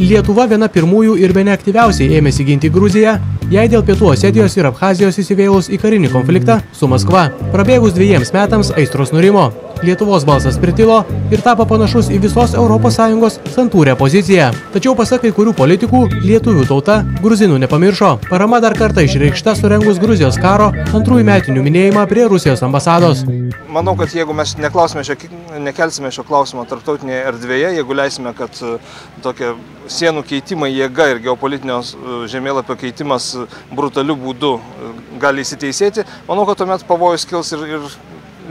Lietuva viena pirmųjų ir bene aktyviausiai ėmėsi ginti Gruziją, jai dėl Pietų Osetijos ir Abchazijos įsivėlus į karinį konfliktą su Maskva. Prabėgus 2 metams aistros nurimo. Lietuvos balsas pritilo ir tapo panašus į visos ES santūrę poziciją. Tačiau pasak kai kurių politikų, lietuvių tauta gruzinų nepamiršo. Parama dar kartą išreikšta surengus Gruzijos karo 2 metinių minėjimą prie Rusijos ambasados. Manau, kad jeigu mes nekelsime šio klausimo tarptautinėje erdvėje, jeigu leisime, kad tokia sienų keitimai jėga ir geopolitinio žemėlapio keitimas brutaliu būdu gali įsiteisėti, manau, kad tuomet pavojus kils ir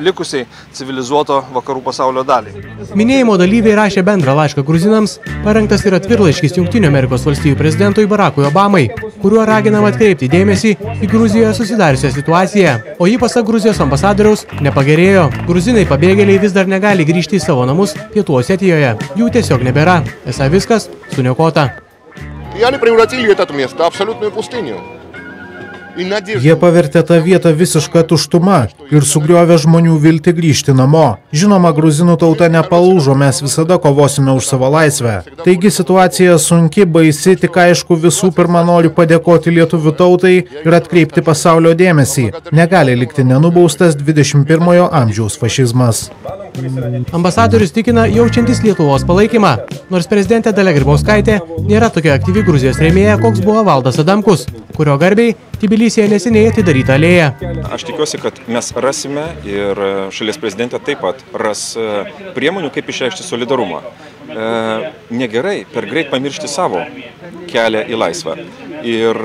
likusiai civilizuoto vakarų pasaulio daliai. Minėjimo dalyviai rašė bendrą laišką gruzinams, parengtas ir atvirlaiškis Jungtinių Amerikos valstijų prezidentui Barakui Obamai, kuriuo raginama atkreipti dėmesį į Gruzijoje susidariusią situaciją, o ji pasak Gruzijos ambasadoriaus nepagerėjo. Gruzinai pabėgėliai vis dar negali grįžti į savo namus Pietų Osetijoje. Jų tiesiog nebėra. Esą viskas suniokota. Jie pavertė tą vietą visišką tuštumą ir sugriovė žmonių viltį grįžti namo. Žinoma, gruzinų tauta nepalūžo, mes visada kovosime už savo laisvę. Taigi situacija sunki, baisi, tik aišku visų pirma noriu padėkoti lietuvių tautai ir atkreipti pasaulio dėmesį. Negali likti nenubaustas 21 amžiaus fašizmas. Ambasadorius tikina jaučiantis Lietuvos palaikymą, nors prezidentė Dalia Grybauskaitė nėra tokia aktyvi Gruzijos rėmėja, koks buvo Valdas Adamkus, kurio garbiai Tbilisyje neseniai atidaryta alėja. Aš tikiuosi, kad mes rasime ir šalies prezidentė taip pat ras priemonių, kaip išreikšti solidarumą. Negerai per greit pamiršti savo kelią į laisvę ir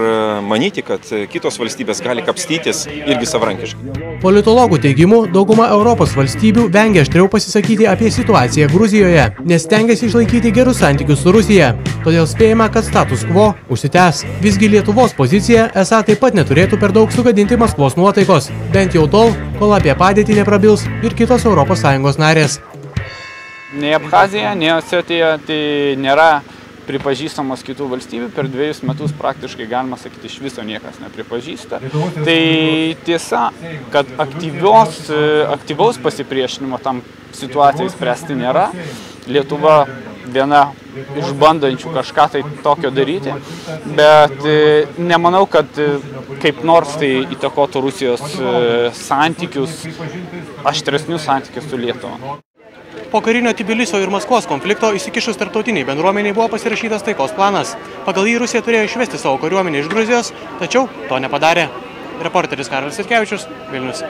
manyti, kad kitos valstybės gali kapstytis irgi savarankiškai. Politologų teigimu, dauguma Europos valstybių vengia aštriau pasisakyti apie situaciją Gruzijoje, nes stengiasi išlaikyti gerus santykius su Rusija. Todėl spėjama, kad status quo užsitęs. Visgi Lietuvos pozicija esą taip pat neturėtų per daug sugadinti Maskvos nuotaikos, bent jau tol, kol apie padėtį neprabils ir kitos ES narės. Nei Abchazija, nei Osetija tai nėra pripažįstamos kitų valstybių. Per 2 metus praktiškai, galima sakyti, iš viso niekas nepripažįsta. Tai tiesa, kad aktyvaus pasipriešinimo tam situacijai spręsti nėra. Lietuva viena iš bandančių kažką tai tokio daryti, bet nemanau, kad kaip nors tai įtakotų Rusijos santykius, aštresnius santykius su Lietuva. Po karinio Tbilisio ir Maskvos konflikto įsikišus tarptautiniai bendruomeniai buvo pasirašytas taikos planas. Pagal jį Rusija turėjo išvesti savo kariuomenę iš Gruzijos, tačiau to nepadarė. Reporteris Karolis Sitkevičius, Vilnius.